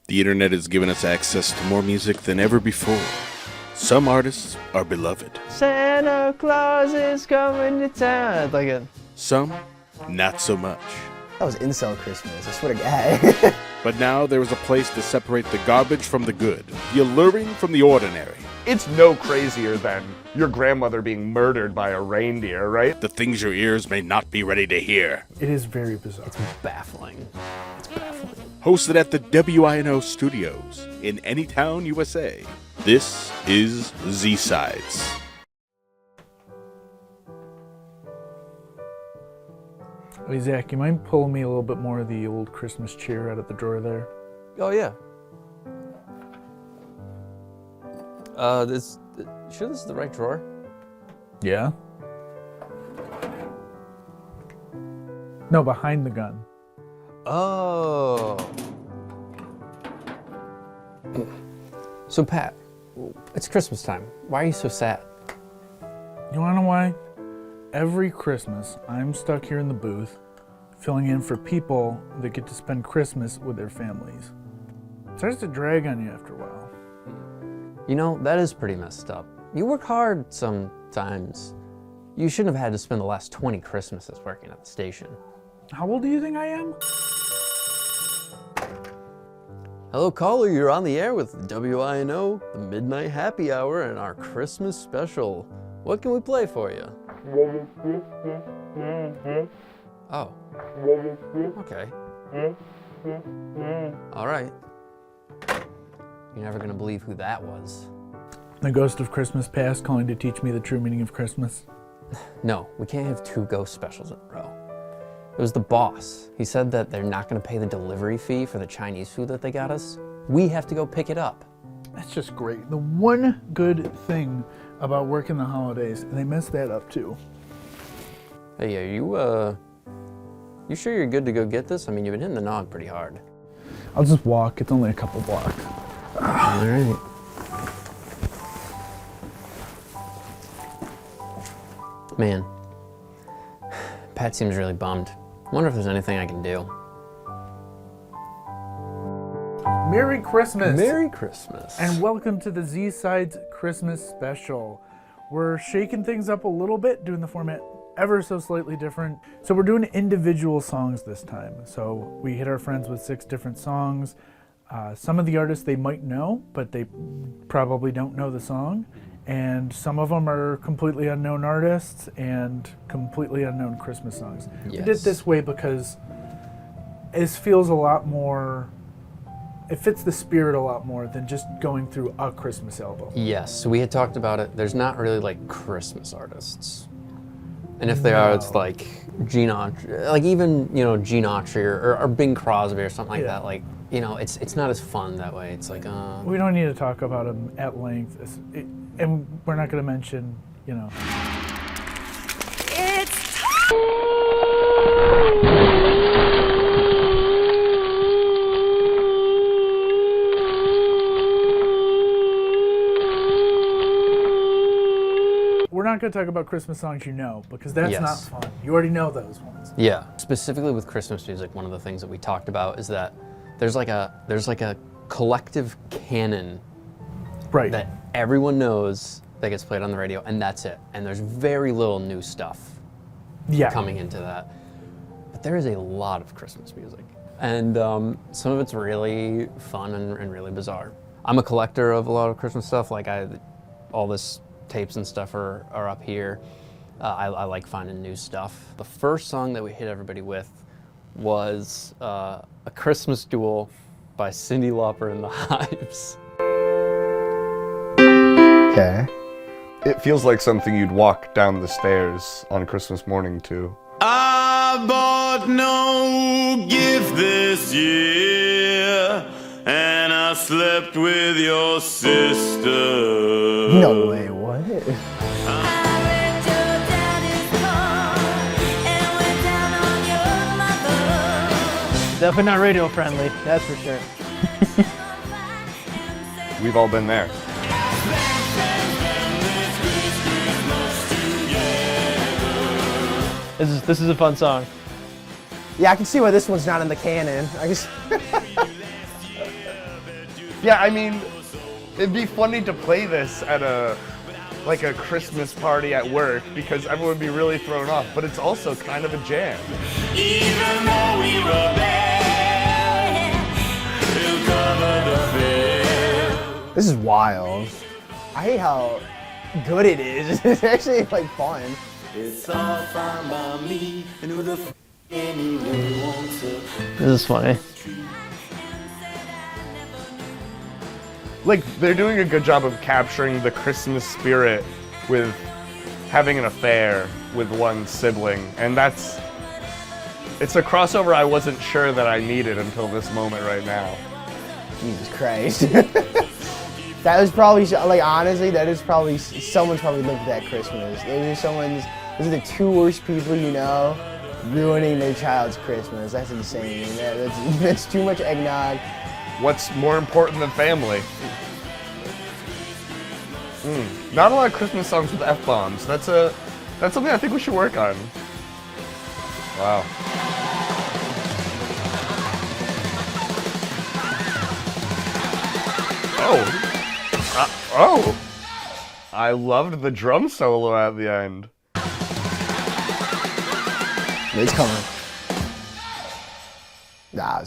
The internet has given us access to more music than ever before. Some artists are beloved. Santa Claus is coming to town. Like it. Some, not so much. That was incel Christmas, I swear to God. But now there is a place to separate the garbage from the good, the alluring from the ordinary. It's no crazier than your grandmother being murdered by a reindeer, right? The things your ears may not be ready to hear. It is very bizarre. It's baffling. It's baffling. Hosted at the WINO studios in Anytown, USA. This is Z-Sides. Hey, Zach, you mind pulling me a little bit more of the old Christmas cheer out of the drawer there? Oh yeah. Sure this is the right drawer? Yeah? No, behind the gun. Oh. So Pat, it's Christmas time. Why are you so sad? You wanna know why? Every Christmas, I'm stuck here in the booth, filling in for people that get to spend Christmas with their families. It starts to drag on you after a while. You know, that is pretty messed up. You work hard sometimes. You shouldn't have had to spend the last 20 Christmases working at the station. How old do you think I am? Hello caller, you're on the air with WINO, the Midnight Happy Hour, and our Christmas special. What can we play for you? Oh. Okay. All right. You're never gonna believe who that was. The ghost of Christmas past calling to teach me the true meaning of Christmas. No, we can't have two ghost specials in a row. It was the boss. He said that they're not gonna pay the delivery fee for the Chinese food that they got us. We have to go pick it up. That's just great. The one good thing about working the holidays, and they messed that up too. Hey, are you sure you're good to go get this? I mean, you've been hitting the nog pretty hard. I'll just walk. It's only a couple blocks. All right. Man, Pat seems really bummed. I wonder if there's anything I can do. Merry Christmas! Merry Christmas. And welcome to the Z-Sides Christmas special. We're shaking things up a little bit, doing the format ever so slightly different. So we're doing individual songs this time. So we hit our friends with 6 different songs. Some of the artists they might know, but they probably don't know the song. And some of them are completely unknown artists and completely unknown Christmas songs. Yes. We did it this way because it feels a lot more, it fits the spirit a lot more than just going through a Christmas album. Yes, so we had talked about it. There's not really like Christmas artists. And if they are, it's like Gene Autry, like even, you know, Gene Autry or Bing Crosby or something like that. Like, you know, it's not as fun that way. It's like, we don't need to talk about them at length. And we're not going to mention, you know. It's We're not going to talk about Christmas songs you know, because that's Yes. not fun. You already know those ones. yeah. Specifically with Christmas music, one of the things that we talked about is that there's like a collective canon Right. that everyone knows that gets played on the radio, and that's it. And there's very little new stuff coming into that. But there is a lot of Christmas music. And some of it's really fun and really bizarre. I'm a collector of a lot of Christmas stuff. Like all this tapes and stuff are up here. I like finding new stuff. The first song that we hit everybody with was A Christmas Duel by Cyndi Lauper and the Hives. Okay. It feels like something you'd walk down the stairs on Christmas morning to. I bought no gift this year, and I slept with your sister. No way, what? Definitely not radio friendly, that's for sure. We've all been there. This is a fun song. Yeah, I can see why this one's not in the canon. I guess. Yeah, I mean, it'd be funny to play this at a Christmas party at work because everyone would be really thrown off, but it's also kind of a jam. Even though we rebel, we'll cover the field. This is wild. I hate how good it is. It's actually like fun. It's all fine by me, and who the f anyone wants to. This is funny. Like, they're doing a good job of capturing the Christmas spirit with having an affair with one sibling, and it's a crossover I wasn't sure that I needed until this moment right now. Jesus Christ. That was probably, like, honestly, that is probably, someone's probably lived that Christmas. Those are the two worst people you know ruining their child's Christmas. That's insane. That's too much eggnog. What's more important than family? Not a lot of Christmas songs with F-bombs. That's something I think we should work on. Wow. Oh. I loved the drum solo at the end. It's coming. Nah,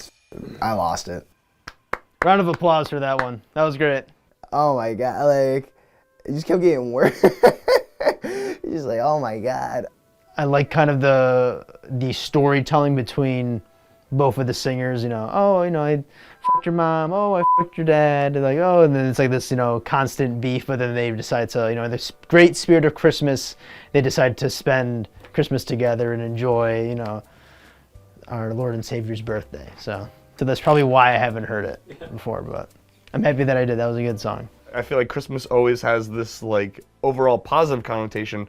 I lost it. Round of applause for that one. That was great. Oh my God, like, it just kept getting worse. It's just like, oh my God. I like kind of the storytelling between both of the singers, you know, oh, you know, I fucked your mom, oh, I fucked your dad, like, oh, and then it's like this, you know, constant beef, but then they decide to, you know, in this great spirit of Christmas, they decide to spend Christmas together and enjoy, you know, our Lord and Savior's birthday. So that's probably why I haven't heard it before, but I'm happy that I did. That was a good song. I feel like Christmas always has this, like, overall positive connotation,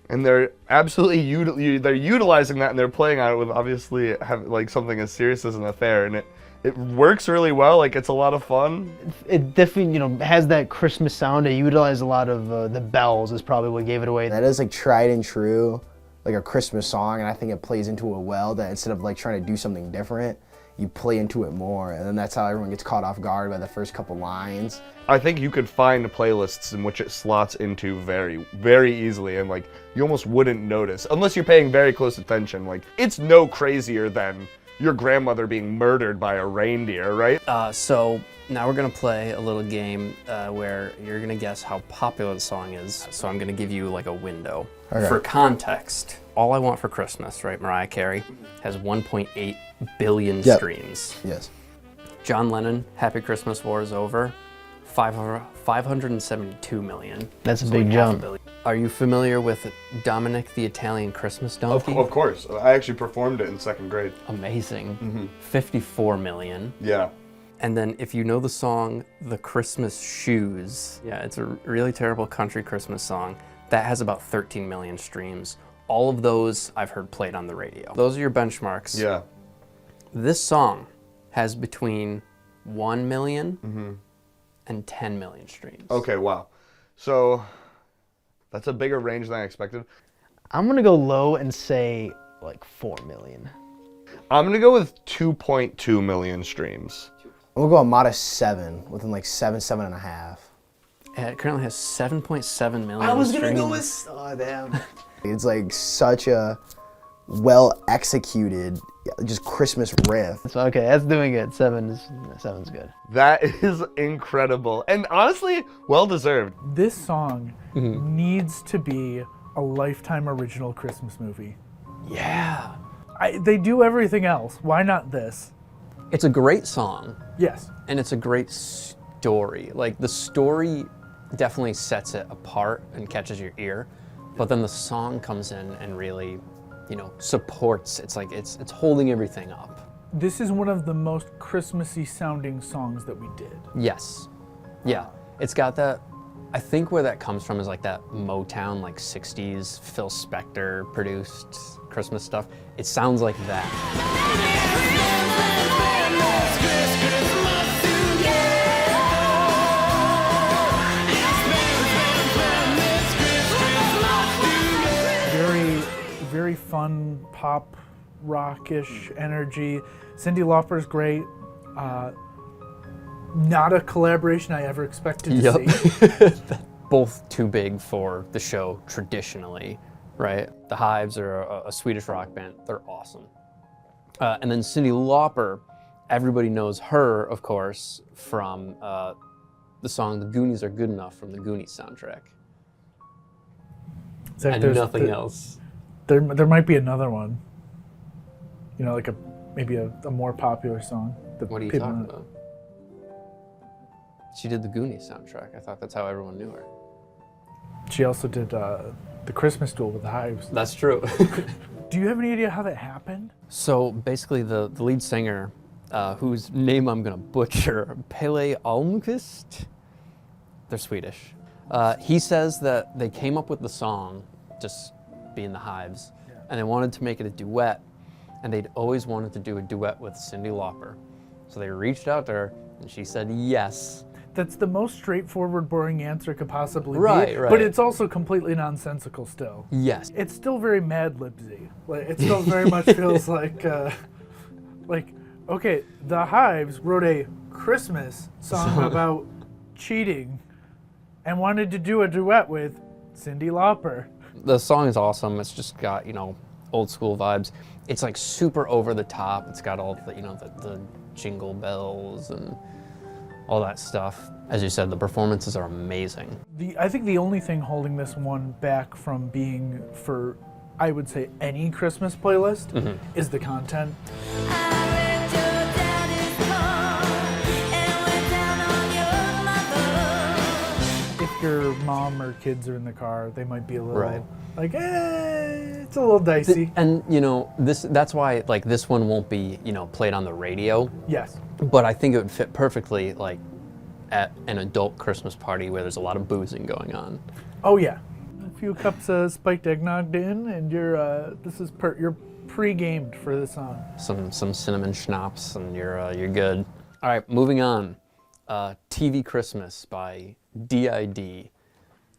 and they're absolutely they're utilizing that, and they're playing on it with obviously like something as serious as an affair, and it works really well. Like, it's a lot of fun. It definitely, you know, has that Christmas sound. It utilized a lot of the bells is probably what gave it away. That is like tried and true, like a Christmas song, and I think it plays into it well, that instead of like trying to do something different, you play into it more, and then that's how everyone gets caught off guard by the first couple lines. I think you could find playlists in which it slots into very, very easily, and like you almost wouldn't notice unless you're paying very close attention. Like, it's no crazier than your grandmother being murdered by a reindeer, right? So now we're gonna play a little game where you're gonna guess how popular the song is. So I'm gonna give you like a window. Okay. For context, All I Want for Christmas, right? Mariah Carey has 1.8 billion streams. Yes. John Lennon, Happy Christmas, War is Over, 572 million. That's a big jump. Are you familiar with Dominic the Italian Christmas Donkey? Of course. I actually performed it in 2nd grade. Amazing. 54 million. Yeah. And then if you know the song The Christmas Shoes, yeah, it's a really terrible country Christmas song. That has about 13 million streams. All of those I've heard played on the radio. Those are your benchmarks. Yeah. This song has between 1 million and 10 million streams. Okay, wow. So that's a bigger range than I expected. I'm gonna go low and say like 4 million. I'm gonna go with 2.2 million streams. We'll go a modest 7, within like 7.5. Yeah, it currently has 7.7 million I was streams. gonna go with, oh damn. It's like such a well executed, just Christmas riff. So okay, that's doing it. Seven's good. That is incredible. And honestly, well deserved. This song needs to be a Lifetime original Christmas movie. Yeah. They do everything else. Why not this? It's a great song. Yes. And it's a great story. Like, the story definitely sets it apart and catches your ear, but then the song comes in and really, you know, supports. It's like it's holding everything up. This is one of the most Christmassy sounding songs that we did. Yes. Yeah. It's got that, I think where that comes from is like that Motown, like 60s Phil Spector produced Christmas stuff. It sounds like that. Very fun pop rockish energy. Cyndi Lauper's great. not a collaboration I ever expected to see. Both too big for the show traditionally, right? The Hives are a Swedish rock band. They're awesome. And then Cyndi Lauper, everybody knows her, of course, from the song "The Goonies Are Good Enough" from the Goonies soundtrack. Zach, And nothing else. There might be another one. You know, like maybe a more popular song. that What are you people talking don't- about? She did the Goonies soundtrack. I thought that's how everyone knew her. She also did the Christmas Duel with the Hives. That's true. Do you have any idea how that happened? So basically, the lead singer, whose name I'm gonna butcher, Pelle Almqvist, they're Swedish. He says that they came up with the song, just being the Hives, and they wanted to make it a duet, and they'd always wanted to do a duet with Cyndi Lauper. So they reached out to her, and she said yes. That's the most straightforward, boring answer could possibly Right, be. right. But it's also completely nonsensical still. Yes. It's still very Mad Libsy. Like, it still very much feels like, okay, the Hives wrote a Christmas song about cheating and wanted to do a duet with Cyndi Lauper. The song is awesome. It's just got, old school vibes. It's like super over the top. It's got all the, the jingle bells and all that stuff. As you said, the performances are amazing. I think the only thing holding this one back from being for, I would say, any Christmas playlist is the content. If your mom or kids are in the car, they might be a little it's a little dicey. And that's why this one won't be played on the radio. Yes. But I think it would fit perfectly at an adult Christmas party where there's a lot of boozing going on. Oh yeah, a few cups of spiked eggnog in, and you're pre-gamed for the song. Some cinnamon schnapps, and you're good. All right, moving on. TV Christmas by D.I.D.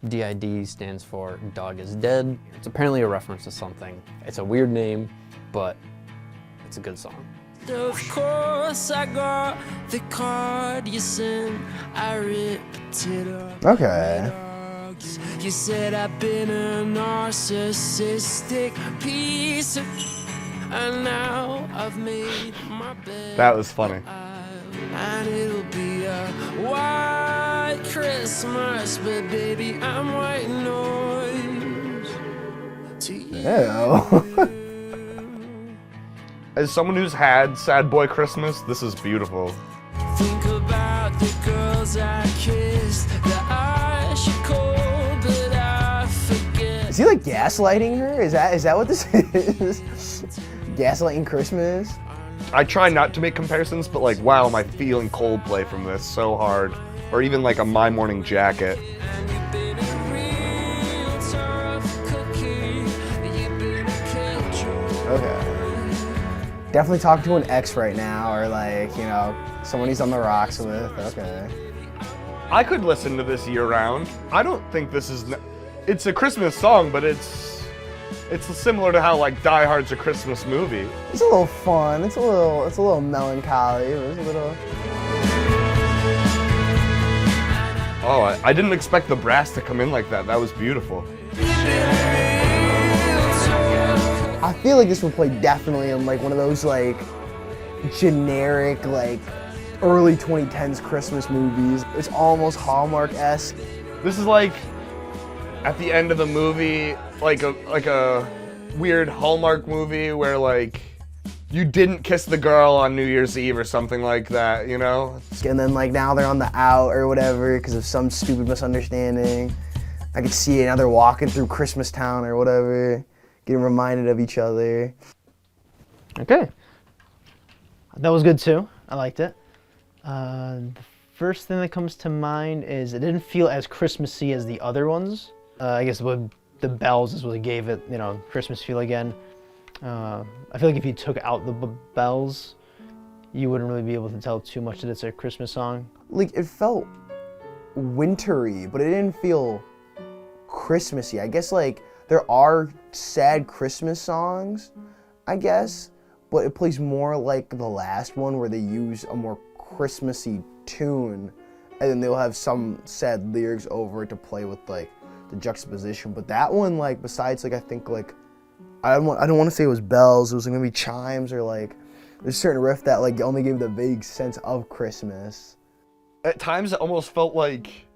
D.I.D. stands for Dog is Dead. It's apparently a reference to something. It's a weird name, but it's a good song. Of course I got the card you sent. I ripped it up. Okay. You said I've been a narcissistic piece of and now I've made my bed. That was funny. And it'll be a white Christmas, but baby, I'm white noise to you. Ew. As someone who's had Sad Boy Christmas, this is beautiful. Think about the girls I kissed, the eyes she cold, but I forget. Is he like gaslighting her? Is that what this is? Gaslighting Christmas? I try not to make comparisons, but wow, am I feeling Coldplay from this so hard. Or even a My Morning Jacket. And you've been a real tough cookie. You've been a killjoy. Okay. Definitely talking to an ex right now, or someone he's on the rocks with. Okay. I could listen to this year round. I don't think this is... It's a Christmas song, but it's similar to how Die Hard's a Christmas movie. It's a little fun. It's a little melancholy. It's a little. Oh, I didn't expect the brass to come in like that. That was beautiful. I feel like this would play definitely in one of those generic early 2010s Christmas movies. It's almost Hallmark-esque. This is at the end of the movie, like a weird Hallmark movie where you didn't kiss the girl on New Year's Eve or something like that, And then now they're on the out or whatever because of some stupid misunderstanding. I could see it, now they're walking through Christmas Town or whatever, getting reminded of each other. Okay. That was good too. I liked it. The first thing that comes to mind is it didn't feel as Christmassy as the other ones. I guess the bells is what gave it, Christmas feel again. I feel like if you took out the bells, you wouldn't really be able to tell too much that it's a Christmas song. It felt wintry, but it didn't feel Christmassy. I guess there are sad Christmas songs, I guess, but it plays more like the last one where they use a more Christmassy tune, and then they'll have some sad lyrics over it to play with like the juxtaposition. But that one, like, besides like I think like I don't want to say it was bells. It was gonna be chimes or like there's a certain riff that like only gave the vague sense of Christmas. At times, it almost felt like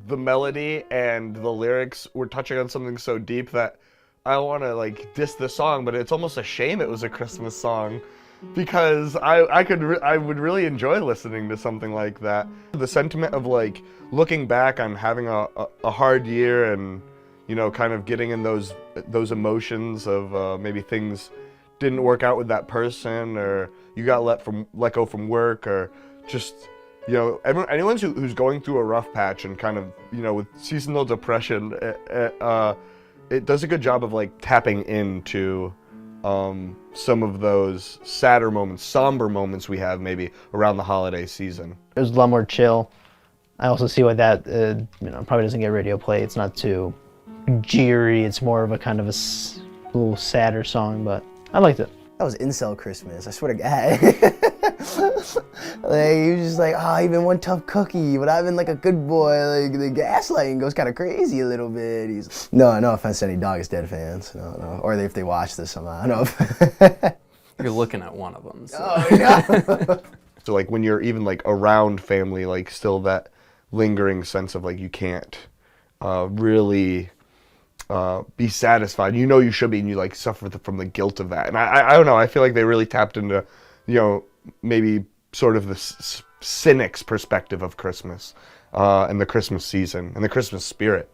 the melody and the lyrics were touching on something so deep that I don't want to like diss the song, but it's almost a shame it was a Christmas song, because I would really enjoy listening to something like that. The sentiment of like looking back on having a hard year and, you know, kind of getting in those emotions of maybe things didn't work out with that person, or you got let go from work, or just, you know, anyone who's going through a rough patch and kind of, you know, with seasonal depression, it does a good job of like tapping into some of those sadder moments, somber moments we have maybe around the holiday season. It was a lot more chill. I also see why that you know, probably doesn't get radio play. It's not too jeery. It's more of a kind of a little sadder song, but I liked it. That was incel Christmas, I swear to God. Like, he was just like, oh, you've been one tough cookie, but I've been like a good boy. Like, the gaslighting goes kind of crazy a little bit. He's no offense to any Dog Is Dead fans, no. Or if they watch this somehow, no. You're looking at one of them. So. Oh, no. So like when you're even like around family, like still that lingering sense of like you can't really be satisfied. You know you should be, and you like suffer from the guilt of that. And I don't know, I feel like they really tapped into, you know, maybe sort of the cynic's perspective of Christmas and the Christmas season and the Christmas spirit.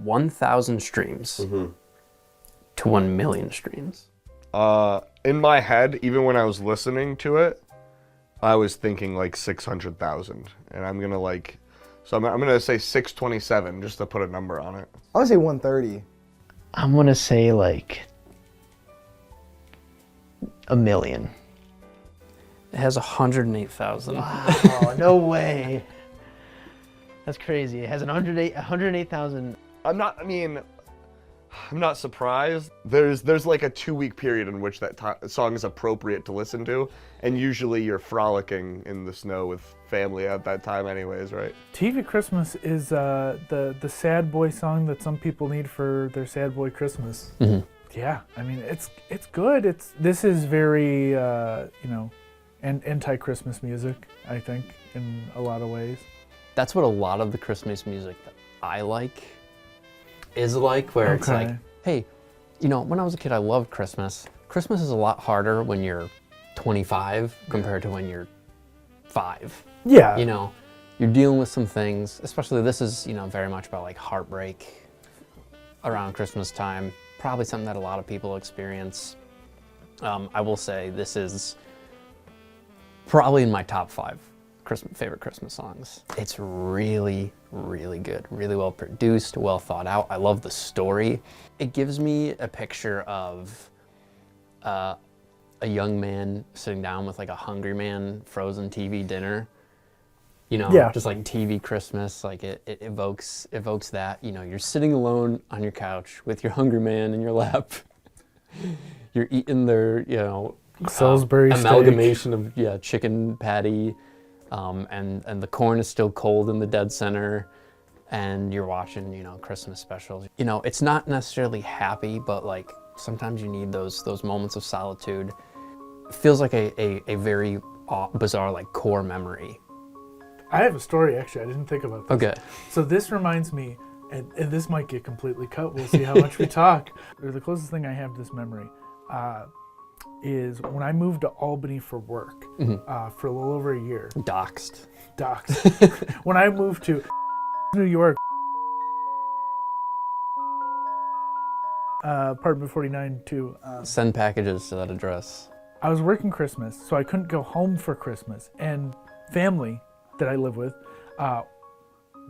1,000 streams to 1 million streams. In my head, even when I was listening to it, I was thinking like 600,000, and I'm gonna like, so I'm gonna say 627 just to put a number on it. I would say 130. I'm gonna say like 1 million. It has 108,000. Wow, no way. That's crazy. It has 108,000. I'm not surprised. There's like a 2-week period in which that song is appropriate to listen to, and usually you're frolicking in the snow with family at that time anyways, right? TV Christmas is the sad boy song that some people need for their sad boy Christmas. Mm-hmm. Yeah, I mean, it's good. This is very, you know, anti-Christmas music, I think, in a lot of ways. That's what a lot of the Christmas music that I like is like, where it's like, hey, you know, when I was a kid, I loved Christmas. Christmas is a lot harder when you're 25 compared to when you're 5. Yeah. You know, you're dealing with some things, especially this is, you know, very much about like heartbreak around Christmas time. Probably something that a lot of people experience. I will say this is probably in my top 5 favorite Christmas songs. It's really, really good, really well produced, well thought out. I love the story. It gives me a picture of a young man sitting down with like a hungry man, frozen TV dinner. You know, just like TV Christmas, like it evokes that. You know, you're sitting alone on your couch with your hungry man in your lap. You're eating their, you know, Salisbury amalgamation of chicken patty, and the corn is still cold in the dead center, and you're watching, you know, Christmas specials. You know, it's not necessarily happy, but like sometimes you need those moments of solitude. It feels like a very bizarre like core memory. I have a story, actually. I didn't think about this. Okay. So this reminds me, and this might get completely cut. We'll see how much we talk. The closest thing I have to this memory is when I moved to Albany for work for a little over a year. Doxed. When I moved to New York, apartment 49 to... Send packages to that address. I was working Christmas, so I couldn't go home for Christmas. And family that I live with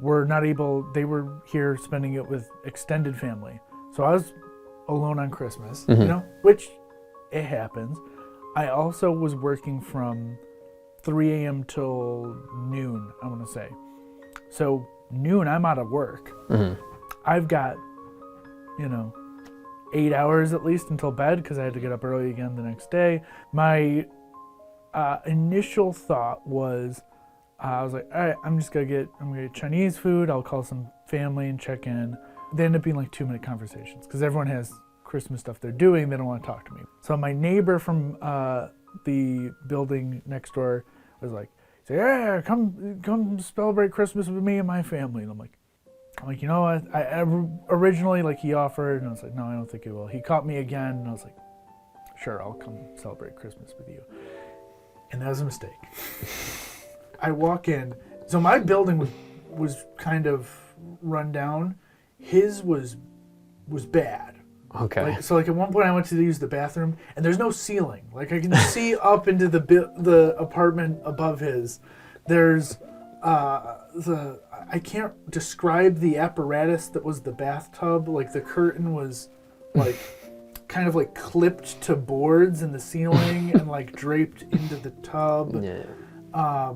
were not able, they were here spending it with extended family. So I was alone on Christmas, you know, which it happens. I also was working from 3 a.m. till noon, I want to say. So noon, I'm out of work. I've got, you know, 8 hours at least until bed because I had to get up early again the next day. My initial thought was, I was like, all right, I'm gonna get Chinese food. I'll call some family and check in. They end up being like 2-minute conversations because everyone has Christmas stuff they're doing. They don't want to talk to me. So my neighbor from the building next door was like, yeah, come celebrate Christmas with me and my family. And I'm like, you know what? I originally, like, he offered, and I was like, no, I don't think he will. He caught me again, and I was like, sure, I'll come celebrate Christmas with you. And that was a mistake. I walk in, so my building was kind of run down. His was bad. Okay. So at one point I went to use the bathroom, and there's no ceiling. Like, I can see up into the apartment above his. There's I can't describe the apparatus that was the bathtub. Like, the curtain was like kind of like clipped to boards in the ceiling and like draped into the tub. Yeah.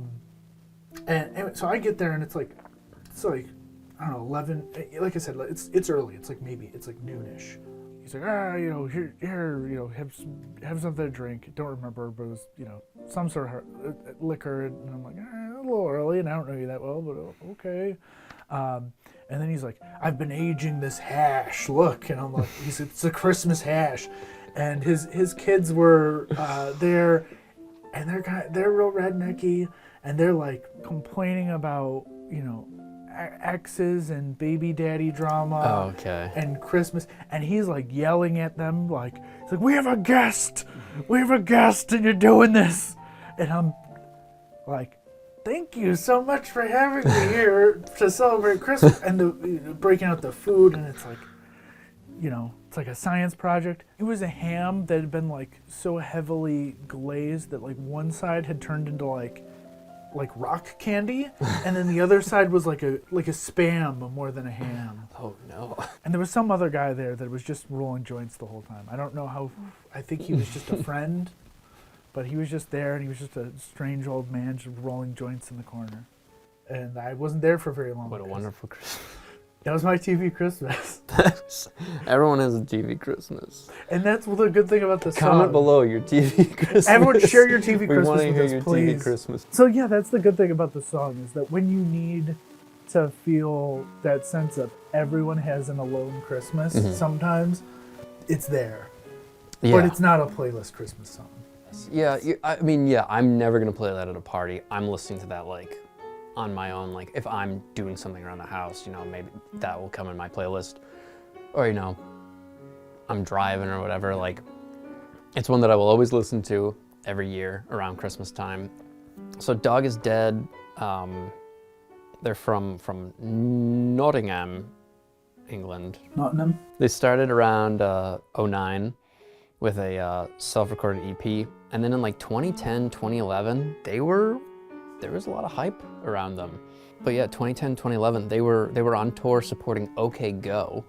And so I get there, and it's like I don't know, 11. Like I said, it's early. It's like noonish. He's like, here, have something to drink. Don't remember, but it was, some sort of liquor. And I'm like, a little early, and I don't know you that well, but okay. And then he's like, I've been aging this hash. Look, and I'm like, it's a Christmas hash, and his kids were there, and they're real rednecky, and they're like complaining about exes and baby daddy drama and Christmas, and he's like yelling at them like, we have a guest and you're doing this, and I'm like, thank you so much for having me here to celebrate Christmas, and breaking out the food, and it's like, it's like a science project. It was a ham that had been like so heavily glazed that like one side had turned into like rock candy, and then the other side was like a Spam more than a ham. Oh no. And there was some other guy there that was just rolling joints the whole time. I don't know how. I think he was just a friend, but he was just there, and he was just a strange old man just rolling joints in the corner. And I wasn't there for very long. What a wonderful Christmas. That was my TV Christmas. Everyone has a TV Christmas. And that's the good thing about this song. Comment below your TV Christmas. Everyone share your TV Christmas We want to with hear us, your please. TV Christmas. So yeah, that's the good thing about the song, is that when you need to feel that sense of everyone has an alone Christmas, sometimes it's there. Yeah. But it's not a playlist Christmas song. Yeah, I'm never going to play that at a party. I'm listening to that like on my own, like if I'm doing something around the house, maybe that will come in my playlist, or I'm driving or whatever. Like, it's one that I will always listen to every year around Christmas time. So Dog is Dead, they're from Nottingham, England. Nottingham? They started around 2009 with a self-recorded EP, and then in like 2010, 2011, there was a lot of hype around them. But yeah, 2010, 2011, they were on tour supporting OK Go.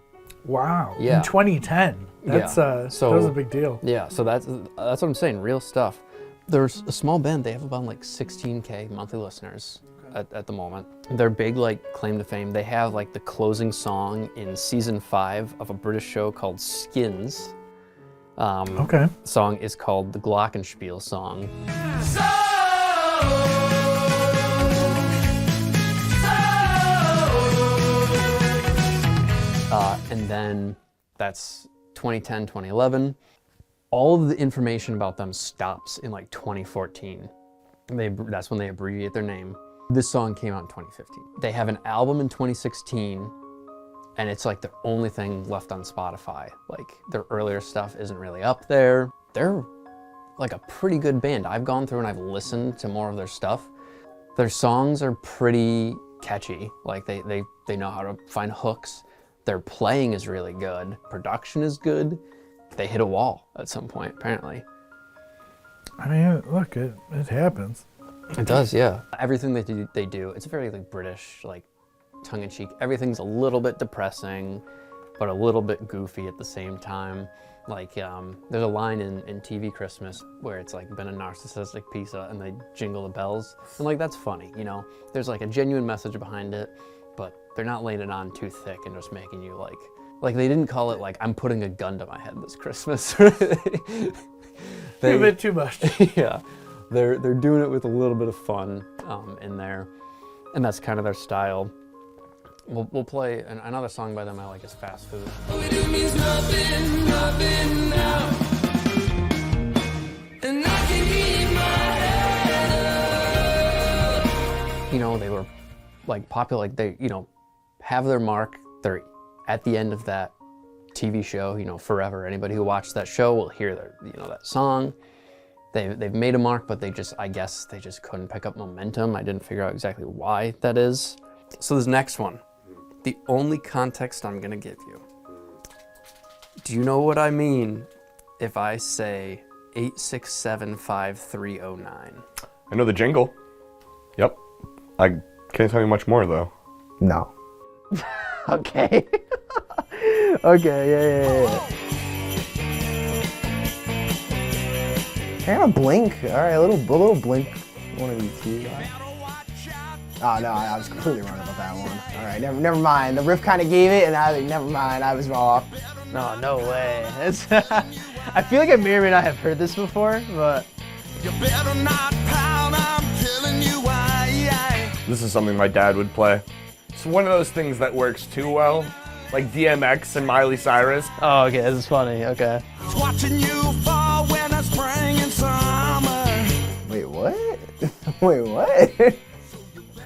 Wow. Yeah. In 2010. That was a big deal. Yeah, so that's what I'm saying, real stuff. There's a small band, they have about like 16K monthly listeners at the moment. Their big like claim to fame, they have like the closing song in season 5 of a British show called Skins. Song is called the Glockenspiel song. And then that's 2010, 2011. All of the information about them stops in like 2014. That's when they abbreviate their name. This song came out in 2015. They have an album in 2016, and it's like the only thing left on Spotify. Like, their earlier stuff isn't really up there. They're like a pretty good band. I've gone through and I've listened to more of their stuff. Their songs are pretty catchy. Like, they know how to find hooks. Their playing is really good. Production is good. They hit a wall at some point, apparently. I mean, look, it happens. It does, yeah. Everything they do, it's very like British, like tongue-in-cheek. Everything's a little bit depressing, but a little bit goofy at the same time. Like, there's a line in TV Christmas where it's like, been a narcissistic pizza, and they jingle the bells. And like, that's funny, There's like a genuine message behind it, but they're not laying it on too thick and just making you like they didn't call it like, I'm putting a gun to my head this Christmas. A bit too much. Yeah. they're doing it with a little bit of fun in there, and that's kind of their style. We'll play another song by them I like is Fast Food. All we do means nothing, nothing now. And I can keep my head up. You know, they were like popular, like they, you know, have their mark. They're at the end of that TV show, you know, forever. Anybody who watched that show will hear their, you know, that song. They've made a mark, but I guess they just couldn't pick up momentum. I didn't figure out exactly why that is. So this next one, the only context I'm gonna give you. Do you know what I mean if I say 8675309? I know the jingle. Yep. I can't tell you much more though. No. Okay. Okay, yeah. Kind of Blink. All right, a little Blink. One of these two. Oh no, I was completely wrong about that one. All right, never mind. The riff kind of gave it, and I never mind. I was off. No way. It's I feel like I may or may not have heard this before, but You better not pout, I'm telling you why. This is something my dad would play. It's one of those things that works too well, like DMX and Miley Cyrus. oh, okay, this is funny. Okay. Watching you fall when I spring in summer. Wait, what? Wait, what?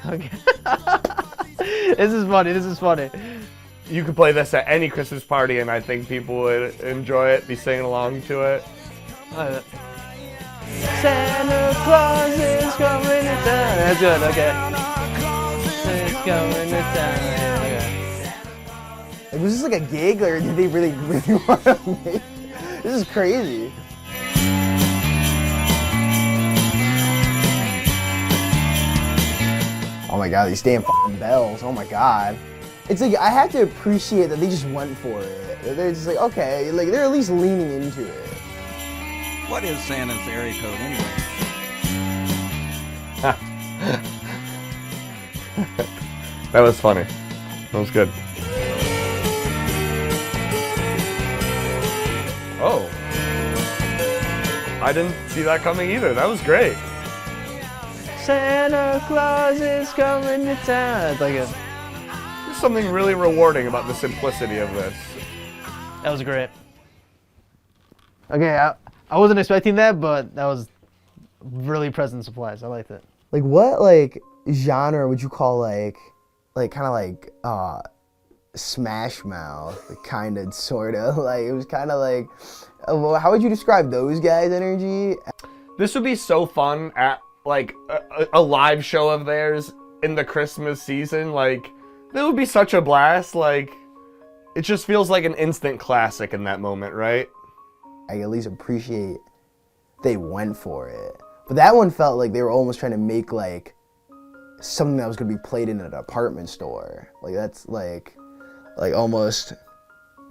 Okay. This is funny. This is funny. You could play this at any Christmas party and I think people would enjoy it, be singing along to it. Santa Claus is coming to town. That's good. Okay. It's coming to town. Okay. Like, was this like a gig, or did they really want to make? This is crazy. Oh my god, these damn fucking bells. Oh my god. It's like, I have to appreciate that they just went for it. They're just like, okay, like they're at least leaning into it. What is Santa's area code anyway? That was funny. That was good. Oh. I didn't see that coming either. That was great. Santa Claus is coming to town. It's like a. There's something really rewarding about the simplicity of this. That was great. Okay, I wasn't expecting that, but that was really pleasant surprise. I liked it. Like, what, like, genre would you call, like kind of like, Smash Mouth, like, kind of, sort of, like, it was kind of like, how would you describe those guys' energy? This would be so fun at, like, a live show of theirs in the Christmas season. Like, that would be such a blast. Like, it just feels like an instant classic in that moment, right? I at least appreciate they went for it. But that one felt like they were almost trying to make, like, something that was going to be played in an apartment store. Like, that's, like almost,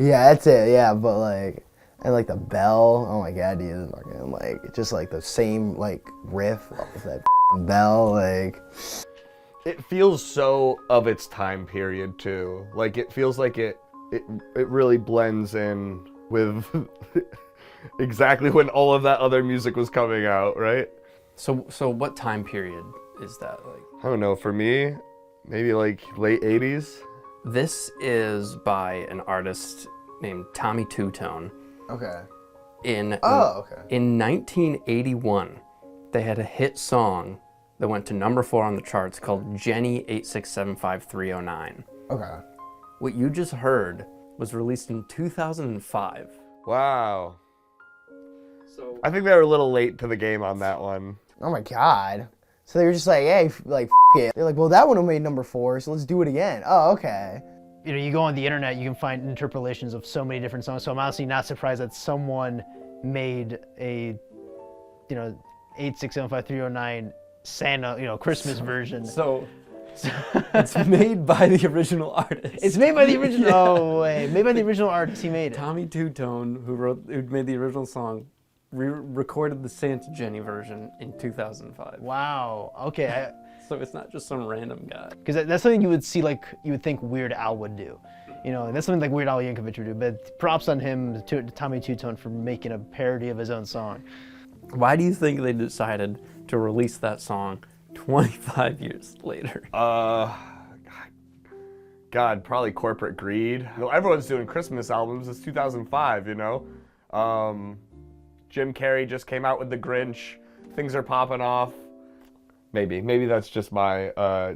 yeah, that's it, yeah, but, like, and, like, the bell, oh my god, dude, fucking, like, just, like, the same, like, riff with that bell, like. It feels so of its time period, too. Like, it feels like it really blends in with exactly when all of that other music was coming out, right? So what time period is that like? I don't know, for me, maybe like late 80s. This is by an artist named Tommy Tutone. Okay. In 1981, they had a hit song that went to number 4 on the charts called Jenny 8675309. Okay. What you just heard was released in 2005. Wow. So I think they were a little late to the game on that one. Oh my god. So they were just like, hey, like, it. They're like, well, that one made number 4, so let's do it again. Oh, okay. You know, you go on the internet, you can find interpolations of so many different songs. So I'm honestly not surprised that someone made a, 8675309 Santa, Christmas version. So it's made by the original artist. It's made by the original. Oh wait, made by the original artist. He made it. Tommy Tutone, who made the original song, recorded the Santa Jenny version in 2005. Wow. Okay. So it's not just some random guy. Because that's something you would see, like, you would think Weird Al would do. And that's something like Weird Al Yankovic would do. But props on him, to Tommy Tutone, for making a parody of his own song. Why do you think they decided to release that song 25 years later? God, probably corporate greed. You know, everyone's doing Christmas albums. It's 2005, you know? Jim Carrey just came out with the Grinch. Things are popping off. Maybe that's just my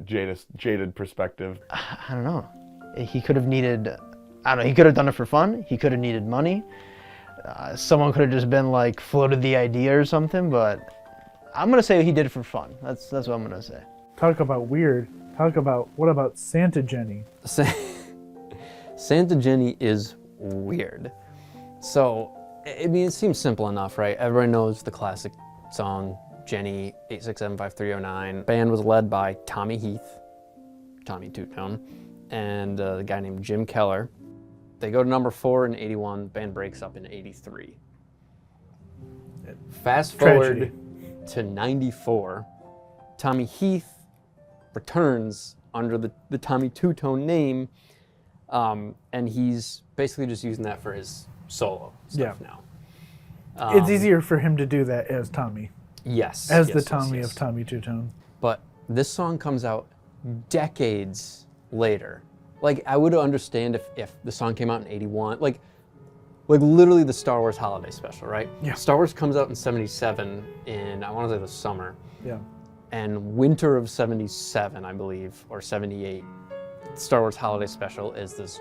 jaded perspective. I don't know. He could have needed, I don't know, he could have done it for fun. He could have needed money. Someone could have just been like, floated the idea or something, but I'm gonna say he did it for fun. That's what I'm gonna say. Talk about weird. What about Santa Jenny? Santa Jenny is weird. So, I mean, it seems simple enough, right? Everybody knows the classic song, Jenny, 8675309. Band was led by Tommy Heath, Tommy Tutone, and a guy named Jim Keller. They go to number 4 in 81, band breaks up in 83. Fast forward to 94, Tommy Heath returns under the Tommy Tutone name, and he's basically just using that for his solo stuff now. It's easier for him to do that as Tommy. Yes. As yes, the yes, Tommy yes. of Tommy Tutone. But this song comes out decades later. Like, I would understand if the song came out in 81, like literally the Star Wars holiday special, right? Yeah. Star Wars comes out in 77 in, I want to say the summer. Yeah. And winter of 77, I believe, or 78, Star Wars holiday special is this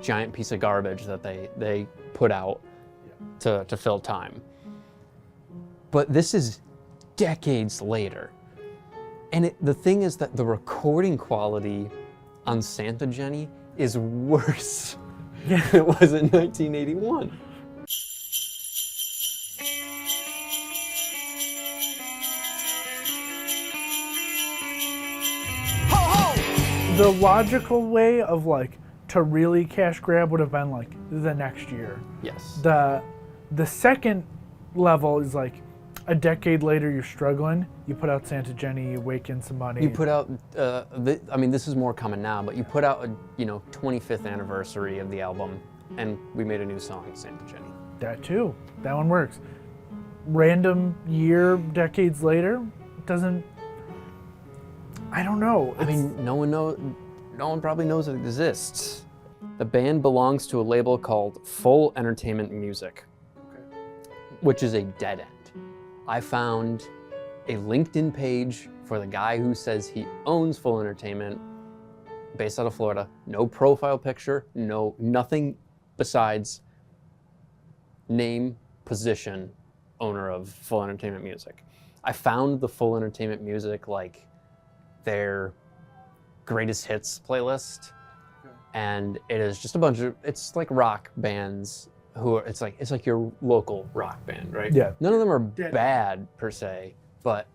giant piece of garbage that they put out to fill time. But this is decades later. And the thing is that the recording quality on Santa Jenny is worse than it was in 1981. The logical way of like to really cash grab would have been like the next year. Yes. The second level is like a decade later you're struggling, you put out Santa Jenny, you wake in some money. You put out, I mean, this is more common now, but you put out a 25th anniversary of the album, and we made a new song, Santa Jenny. That too. That one works. Random year, decades later, doesn't. I don't know. I mean, no one probably knows it exists. The band belongs to a label called Full Entertainment Music, which is a dead end. I found a LinkedIn page for the guy who says he owns Full Entertainment, based out of Florida. No profile picture, nothing besides name, position, owner of Full Entertainment Music. I found the Full Entertainment Music, like, their greatest hits playlist, and it is just a bunch of, it's like rock bands who are, it's like your local rock band, right? Yeah. None of them are bad per se, but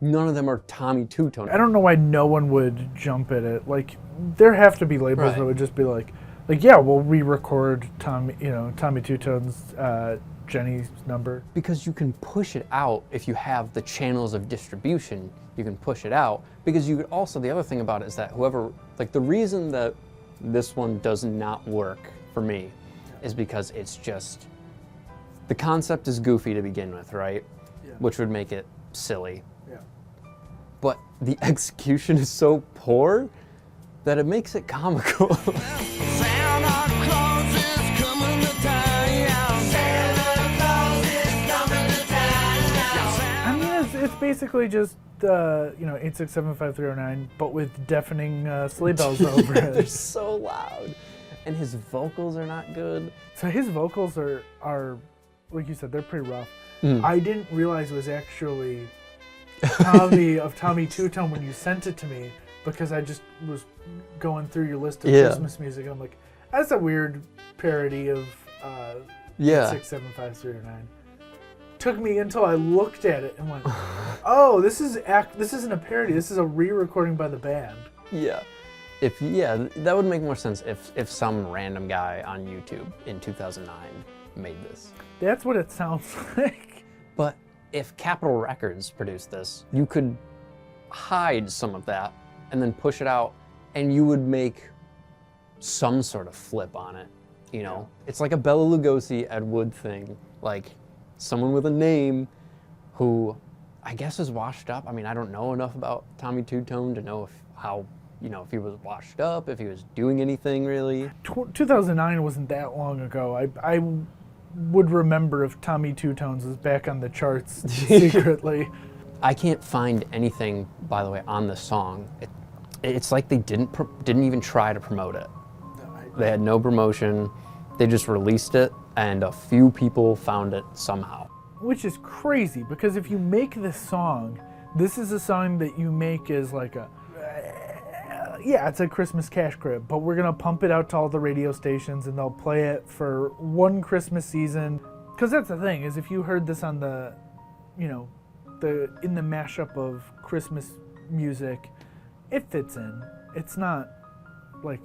none of them are Tommy Tutone. I don't know why no one would jump at it. Like, there have to be labels Right. that would just be like, yeah, we'll re-record Tommy Tutone's Jenny's number. Because you can push it out if you have the channels of distribution, you can push it out. Because you could also, the other thing about it is that whoever, like the reason that this one does not work for me is because it's just, the concept is goofy to begin with, right? Yeah. Which would make it silly. Yeah. But the execution is so poor that it makes it comical. Santa Claus is coming to town. Santa Claus is coming to town. I mean, it's basically just 8675309, but with deafening sleigh bells over They're it. so loud. And his vocals are not good. So his vocals are like you said, they're pretty rough. Mm. I didn't realize it was actually Tommy of Tommy Tutone when you sent it to me, because I just was going through your list of Christmas music, and I'm like, that's a weird parody of 8675309. Took me until I looked at it and went, oh, this isn't a parody. This is a re-recording by the band. Yeah. That would make more sense if some random guy on YouTube in 2009 made this. That's what it sounds like. But if Capitol Records produced this, you could hide some of that and then push it out, and you would make some sort of flip on it. You know, it's like a Bela Lugosi, Ed Wood thing, like someone with a name who I guess is washed up. I mean, I don't know enough about Tommy Tutone to know if he was washed up, if he was doing anything really. 2009 wasn't that long ago. I would remember if Tommy Tutones was back on the charts secretly. I can't find anything, by the way, on this song. It's like they didn't even try to promote it. They had no promotion. They just released it, and a few people found it somehow. Which is crazy, because if you make this song, this is a song that you make as like it's a Christmas cash grab, but we're gonna pump it out to all the radio stations and they'll play it for one Christmas season. Because that's the thing, is if you heard this on the mashup of Christmas music, it fits in. It's not like,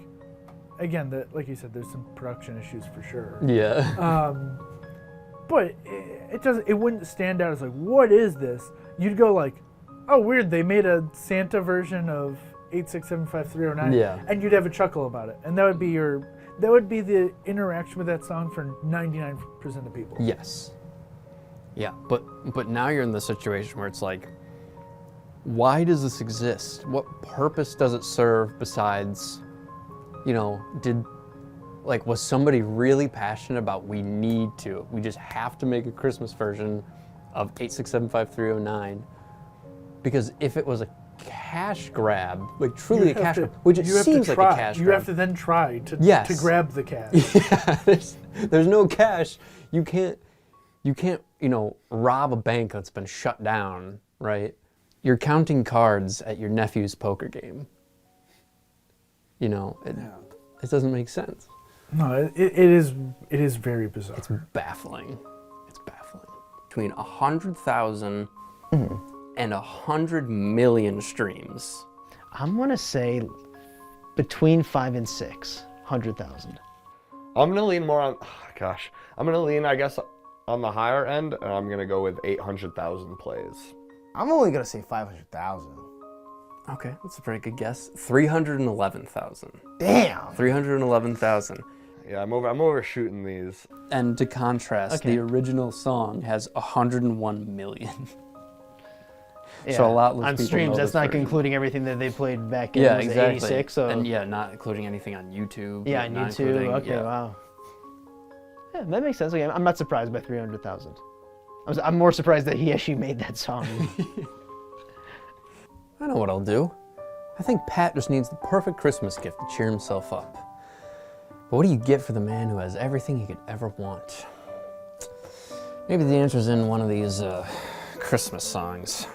again, like you said, there's some production issues for sure. Yeah. But it wouldn't stand out as like, what is this? You'd go like, oh, weird, they made a Santa version of 8675309. Yeah. And you'd have a chuckle about it. And that would be the interaction with that song for 99% of people. Yes. Yeah, but now you're in the situation where it's like, why does this exist? What purpose does it serve besides, was somebody really passionate about we just have to make a Christmas version of 8675309? Because if it was a cash grab, like truly a cash grab, which it seems like a cash grab. You have to then try to grab the cash. Yeah, there's no cash. You can't, rob a bank that's been shut down, right? You're counting cards at your nephew's poker game. It doesn't make sense. No, it is very bizarre. It's baffling. Between 100,000 and 100 million streams. I'm gonna say between 5 and 6, 100,000. I'm gonna lean more on, I'm gonna lean, I guess, on the higher end, and I'm gonna go with 800,000 plays. I'm only gonna say 500,000. Okay, that's a pretty good guess. 311,000. Damn. 311,000. Yeah, I'm overshooting these. And to contrast, the original song has 101 million. Yeah. So a lot less on people streams. know That's this not version. including everything that they played back in exactly. 86. So And not including anything on YouTube. yeah, on YouTube. Okay, wow. Yeah, that makes sense. Okay, I'm not surprised by 300,000. I'm more surprised that he actually made that song. I know what I'll do. I think Pat just needs the perfect Christmas gift to cheer himself up. But what do you get for the man who has everything he could ever want? Maybe the answer's in one of these Christmas songs.